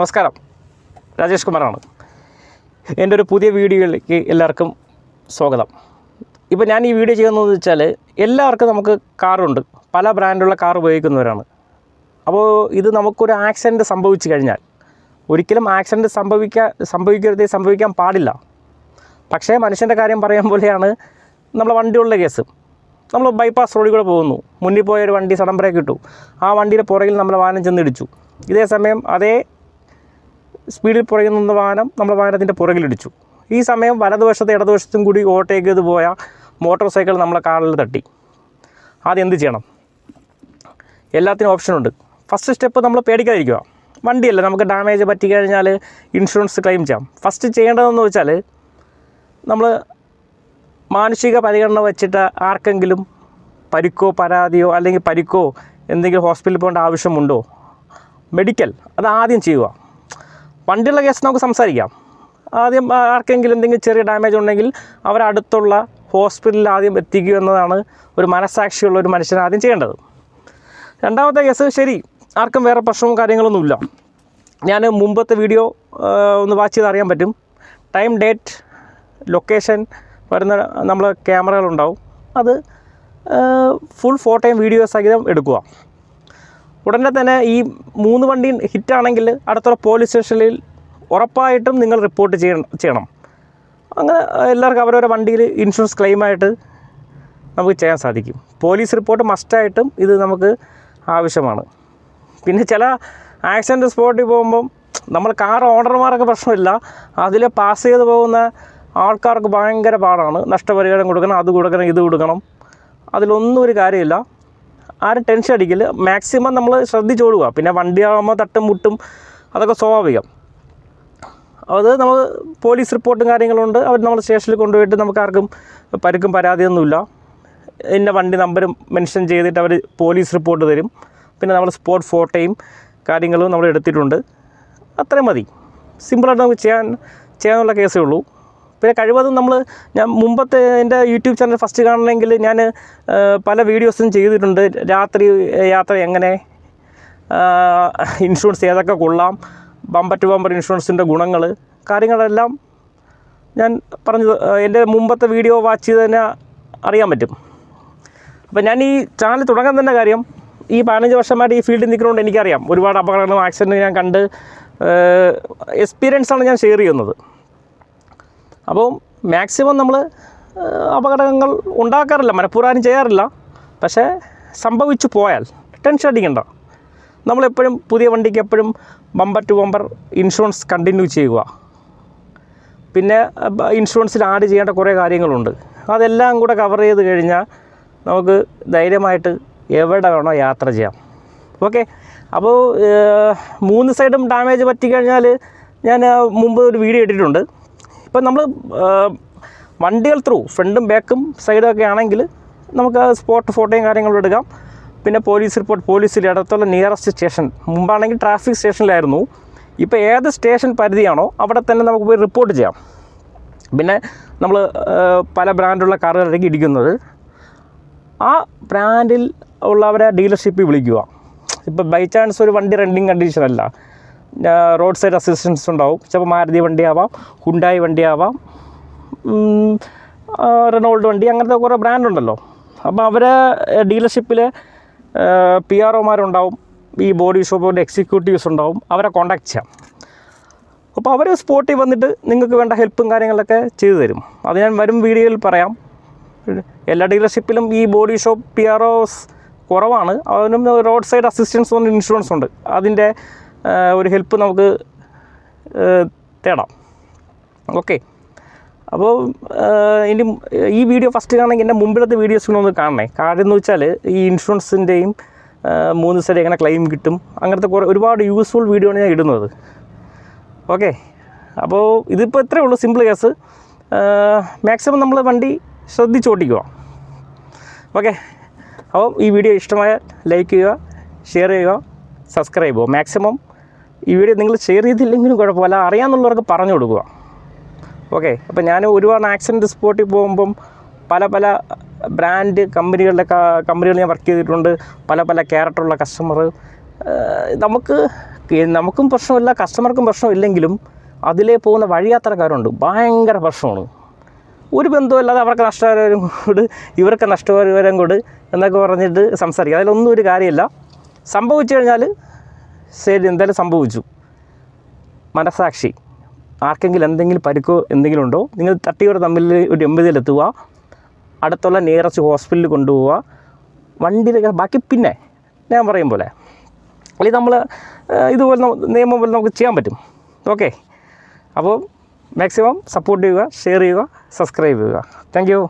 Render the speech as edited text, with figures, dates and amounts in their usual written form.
നമസ്കാരം, രാജേഷ് കുമാറാണ്. എൻ്റെ ഒരു പുതിയ വീഡിയോയിലേക്ക് എല്ലാവർക്കും സ്വാഗതം. ഇപ്പോൾ ഞാൻ ഈ വീഡിയോ ചെയ്യുന്നതെന്ന് വെച്ചാൽ എല്ലാവർക്കും നമുക്ക് കാറുണ്ട്, പല ബ്രാൻഡുള്ള കാർ ഉപയോഗിക്കുന്നവരാണ്. അപ്പോൾ ഇത് നമുക്കൊരു ആക്സിഡൻറ്റ് സംഭവിച്ചു കഴിഞ്ഞാൽ ഒരിക്കലും ആക്സിഡൻറ്റ് സംഭവിക്കാൻ പാടില്ല. പക്ഷേ മനുഷ്യൻ്റെ കാര്യം പറയാൻ പോലെയാണ് നമ്മളെ വണ്ടിയുള്ള കേസ്. നമ്മൾ ബൈപ്പാസ് റോഡിൽ കൂടെ പോകുന്നു, മുന്നിൽ പോയൊരു വണ്ടി സഡൻ ബ്രേക്ക് ഇട്ടു, ആ വണ്ടിയുടെ പുറകിൽ നമ്മളെ വാഹനം ചെന്നിടിച്ചു. ഇതേ സമയം അതേ സ്പീഡിൽ പുറകിൽ നിന്ന വാഹനം നമ്മളെ വാഹനത്തിൻ്റെ പുറകിലിടിച്ചു. ഈ സമയം വലതുവശത്തും ഇടതുവശത്തും കൂടി ഓവർടേക്ക് ചെയ്ത് പോയ മോട്ടോർ സൈക്കിൾ നമ്മളെ കാറിൽ തട്ടി. ആദ്യം എന്ത് ചെയ്യണം? എല്ലാത്തിനും ഓപ്ഷനുണ്ട്. ഫസ്റ്റ് സ്റ്റെപ്പ് നമ്മൾ പേടിക്കാതിരിക്കുക. വണ്ടിയല്ല, നമുക്ക് ഡാമേജ് പറ്റിക്കഴിഞ്ഞാൽ ഇൻഷുറൻസ് ക്ലെയിം ചെയ്യാം. ഫസ്റ്റ് ചെയ്യേണ്ടതെന്ന് വെച്ചാൽ നമ്മൾ മാനുഷിക പരിഗണന വെച്ചിട്ട് ആർക്കെങ്കിലും പരിക്കോ പരാതിയോ അല്ലെങ്കിൽ പരിക്കോ എന്തെങ്കിലും ഹോസ്പിറ്റലിൽ പോകേണ്ട ആവശ്യമുണ്ടോ, മെഡിക്കൽ അത് ആദ്യം ചെയ്യുക. വണ്ടിയുള്ള കേസ് നമുക്ക് സംസാരിക്കാം. ആദ്യം ആർക്കെങ്കിലും എന്തെങ്കിലും ചെറിയ ഡാമേജ് ഉണ്ടെങ്കിൽ അവരടുത്തുള്ള ഹോസ്പിറ്റലിൽ ആദ്യം എത്തിക്കുക എന്നതാണ് ഒരു മനസ്സാക്ഷിയുള്ള ഒരു മനുഷ്യൻ ആദ്യം ചെയ്യേണ്ടത്. രണ്ടാമത്തെ കേസ്, ശരി, ആർക്കും വേറെ പ്രശ്നവും കാര്യങ്ങളൊന്നുമില്ല. ഞാൻ മുമ്പത്തെ വീഡിയോ ഒന്ന് വാച്ച് ചെയ്ത് അറിയാൻ പറ്റും. ടൈം, ഡേറ്റ്, ലൊക്കേഷൻ വരുന്ന നമ്മൾ ക്യാമറകളുണ്ടാവും. അത് ഫുൾ ഫോട്ടോയും വീഡിയോ സഹിതം എടുക്കുക. ഉടനെ തന്നെ ഈ 3 വണ്ടി ഹിറ്റാണെങ്കിൽ അടുത്തുള്ള പോലീസ് സ്റ്റേഷനിൽ ഉറപ്പായിട്ടും നിങ്ങൾ റിപ്പോർട്ട് ചെയ്യണം. അങ്ങനെ എല്ലാവർക്കും അവരവരുടെ വണ്ടിയിൽ ഇൻഷുറൻസ് ക്ലെയിമായിട്ട് നമുക്ക് ചെയ്യാൻ സാധിക്കും. പോലീസ് റിപ്പോർട്ട് മസ്റ്റായിട്ടും ഇത് നമുക്ക് ആവശ്യമാണ്. പിന്നെ ചില ആക്സിഡൻറ്റ് സ്പോട്ടിൽ പോകുമ്പം നമ്മൾ കാർ ഓണർമാർക്ക് പ്രശ്നമില്ല, അതിൽ പാസ് ചെയ്ത് പോകുന്ന ആൾക്കാർക്ക് ഭയങ്കര പാടാണ്. നഷ്ടപരിഹാരം കൊടുക്കണം, അത് കൊടുക്കണം, ഇത് കൊടുക്കണം. അതിലൊന്നും ഒരു കാര്യമില്ല. ആരും ടെൻഷൻ അടിക്കില്ല. മാക്സിമം നമ്മൾ ശ്രദ്ധിച്ചോടുക. പിന്നെ വണ്ടിയാകുമ്പോൾ തട്ടും മുട്ടും അതൊക്കെ സ്വാഭാവികം. അത് നമ്മൾ പോലീസ് റിപ്പോർട്ടും കാര്യങ്ങളുണ്ട്. അവർ നമ്മൾ സ്റ്റേഷനിൽ കൊണ്ടുപോയിട്ട് നമുക്ക് ആർക്കും പരിക്കും പരാതിയൊന്നുമില്ല. ഇന്ന വണ്ടി നമ്പരും മെൻഷൻ ചെയ്തിട്ട് അവർ പോലീസ് റിപ്പോർട്ട് തരും. പിന്നെ നമ്മൾ സ്പോട്ട് ഫോട്ടോയും കാര്യങ്ങളും നമ്മൾ എടുത്തിട്ടുണ്ട്. അത്രയും മതി. സിമ്പിളായിട്ട് നമുക്ക് ചെയ്യാനുള്ള കേസേ ഉള്ളൂ. പിന്നെ കഴിവതും ഞാൻ മുമ്പത്തെ എൻ്റെ യൂട്യൂബ് ചാനൽ ഫസ്റ്റ് കാണണമെങ്കിൽ ഞാൻ പല വീഡിയോസും ചെയ്തിട്ടുണ്ട്. രാത്രി യാത്ര എങ്ങനെ, ഇൻഷുറൻസ് ഏതൊക്കെ കൊള്ളാം, ബമ്പർ ടു ബമ്പർ ഇൻഷുറൻസിൻ്റെ ഗുണങ്ങൾ, കാര്യങ്ങളെല്ലാം ഞാൻ പറഞ്ഞത് എൻ്റെ മുമ്പത്തെ വീഡിയോ വാച്ച് ചെയ്ത് തന്നെ അറിയാൻ പറ്റും. അപ്പോൾ ഞാൻ ഈ ചാനൽ തുടങ്ങാൻ തന്നെ കാര്യം, ഈ 15 വർഷമായിട്ട് ഈ ഫീൽഡിൽ നിൽക്കുന്നതുകൊണ്ട് എനിക്കറിയാം ഒരുപാട് അപകടങ്ങളും ആക്സിഡൻറ്റ് ഞാൻ കണ്ട് എക്സ്പീരിയൻസാണ് ഞാൻ ഷെയർ ചെയ്യുന്നത്. അപ്പോൾ മാക്സിമം നമ്മൾ അപകടങ്ങൾ ഉണ്ടാക്കാറില്ല, മനഃപൂർവ്വം ചെയ്യാറില്ല. പക്ഷേ സംഭവിച്ചു പോയാൽ ടെൻഷൻ അടിക്കണ്ട. നമ്മളെപ്പോഴും പുതിയ വണ്ടിക്ക് എപ്പോഴും bumper to bumper insurance continue ചെയ്യുക. പിന്നെ ഇൻഷുറൻസിൽ ആഡ് ചെയ്യേണ്ട കുറേ കാര്യങ്ങളുണ്ട്. അതെല്ലാം കൂടെ കവർ ചെയ്ത് കഴിഞ്ഞാൽ നമുക്ക് ധൈര്യമായിട്ട് എവിടെ വേണോ യാത്ര ചെയ്യാം. ഓക്കെ. അപ്പോൾ 3 സൈഡും ഡാമേജ് പറ്റിക്കഴിഞ്ഞാൽ ഞാൻ മുമ്പ് ഒരു വീഡിയോ ഇട്ടിട്ടുണ്ട്. ഇപ്പം നമ്മൾ വണ്ടികൾ ഫ്രണ്ടും ബാക്കും സൈഡൊക്കെ ആണെങ്കിൽ നമുക്ക് സ്പോട്ട് ഫോട്ടോയും കാര്യങ്ങളും എടുക്കാം. പിന്നെ പോലീസ് റിപ്പോർട്ട്, പോലീസിൽ അടുത്തുള്ള നിയറസ്റ്റ് സ്റ്റേഷൻ, മുമ്പാണെങ്കിൽ ട്രാഫിക് സ്റ്റേഷനിലായിരുന്നു, ഇപ്പോൾ ഏത് സ്റ്റേഷൻ പരിധിയാണോ അവിടെ തന്നെ നമുക്ക് പോയി റിപ്പോർട്ട് ചെയ്യാം. പിന്നെ നമ്മൾ പല ബ്രാൻഡുള്ള കാറുകളായിരിക്കും ഇടിക്കുന്നത്. ആ ബ്രാൻഡിൽ ഉള്ളവരെ ഡീലർഷിപ്പിൽ വിളിക്കുക. ഇപ്പോൾ ബൈ ചാൻസ് ഒരു വണ്ടി റണ്ണിങ് കണ്ടീഷനല്ല, റോഡ് സൈഡ് അസിസ്റ്റൻസ് ഉണ്ടാവും. ചിലപ്പോൾ മാരുതി വണ്ടിയാവാം, ഹുണ്ടായി വണ്ടിയാവാം, റെനോൾഡ് വണ്ടി, അങ്ങനത്തെ കുറേ ബ്രാൻഡുണ്ടല്ലോ. അപ്പോൾ അവരെ ഡീലർഷിപ്പിൽ PROമാരുണ്ടാവും, ഈ ബോഡി ഷോപ്പിൻ്റെ എക്സിക്യൂട്ടീവ്സ് ഉണ്ടാവും. അവരെ കോൺടാക്ട് ചെയ്യാം. അപ്പോൾ അവർ സ്പോട്ടിൽ വന്നിട്ട് നിങ്ങൾക്ക് വേണ്ട ഹെൽപ്പും കാര്യങ്ങളൊക്കെ ചെയ്തു തരും. അത് ഞാൻ വരും വീഡിയോയിൽ പറയാം. എല്ലാ ഡീലർഷിപ്പിലും ഈ ബോഡി ഷോപ്പ് PROs കുറവാണ്. അതിനും റോഡ് സൈഡ് അസിസ്റ്റൻസ് കൊണ്ട് ഇൻഷുറൻസ് ഉണ്ട്. അതിൻ്റെ ഒരു ഹെൽപ്പ് നമുക്ക് തേടാം. ഓക്കെ. അപ്പോൾ ഇനി ഈ വീഡിയോ ഫസ്റ്റ് കാണണമെങ്കിൽ എൻ്റെ മുമ്പിലത്തെ വീഡിയോസിനൊന്ന് കാണണേ. കാര്യം എന്ന് വെച്ചാൽ ഈ ഇൻഷുറൻസിൻ്റെയും 3 സൈഡ് എങ്ങനെ ക്ലെയിം കിട്ടും, അങ്ങനത്തെ ഒരുപാട് യൂസ്ഫുൾ വീഡിയോ ആണ് ഞാൻ ഇടുന്നത്. ഓക്കെ. അപ്പോൾ ഇതിപ്പോൾ ഇത്രയേ ഉള്ളൂ, സിമ്പിൾ കേസ്. മാക്സിമം നമ്മൾ വണ്ടി ശ്രദ്ധിച്ചോട്ടിക്കുക. ഓക്കെ. അപ്പോൾ ഈ വീഡിയോ ഇഷ്ടമായാൽ ലൈക്ക് ചെയ്യുക, ഷെയർ ചെയ്യുക, സബ്സ്ക്രൈബ് ചെയ്യുക. മാക്സിമം ഈ വീഡിയോ നിങ്ങൾ ഷെയർ ചെയ്തില്ലെങ്കിലും കുഴപ്പമില്ല, അറിയാമെന്നുള്ളവർക്ക് പറഞ്ഞു കൊടുക്കുക. ഓക്കെ. അപ്പോൾ ഞാൻ ഒരുപാട് ആക്സിഡൻറ്റ് സ്പോട്ടിൽ പോകുമ്പം പല ബ്രാൻഡ് കമ്പനികൾ ഞാൻ വർക്ക് ചെയ്തിട്ടുണ്ട്. പല ക്യാരക്ടറുള്ള കസ്റ്റമർ നമുക്ക് നമുക്കും പ്രശ്നമില്ല, കസ്റ്റമർക്കും പ്രശ്നമില്ലെങ്കിലും അതിലേ പോകുന്ന വഴിയാത്രക്കാരുണ്ട്, ഭയങ്കര പ്രശ്നമാണ്. ഒരു ബന്ധമില്ലാതെ അവർക്ക് നഷ്ടപരിഹാരം കൂട്, ഇവർക്ക് നഷ്ടപരിഹാരം കൂട് എന്നൊക്കെ പറഞ്ഞിട്ട് സംസാരിക്കുക. അതിലൊന്നും ഒരു കാര്യമില്ല. സംഭവിച്ചു കഴിഞ്ഞാൽ ശരി, എന്തായാലും സംഭവിച്ചു. മനസാക്ഷി, ആർക്കെങ്കിലും എന്തെങ്കിലും പരിക്കോ എന്തെങ്കിലും ഉണ്ടോ, നിങ്ങൾ തട്ടിയവർ തമ്മിൽ ഒരു എമ്പതിയിലെത്തുക, അടുത്തുള്ള നിയറസ്റ്റ് ഹോസ്പിറ്റലിൽ കൊണ്ടുപോവുക, വണ്ടിയിലൊക്കെ ബാക്കി പിന്നെ ഞാൻ പറയും പോലെ, അല്ലെങ്കിൽ നമ്മൾ ഇതുപോലെ നിയമം പോലെ നമുക്ക് ചെയ്യാൻ പറ്റും. ഓക്കെ, അപ്പോൾ മാക്സിമം സപ്പോർട്ട് ചെയ്യുക, ഷെയർ ചെയ്യുക, സബ്സ്ക്രൈബ് ചെയ്യുക. Thank you.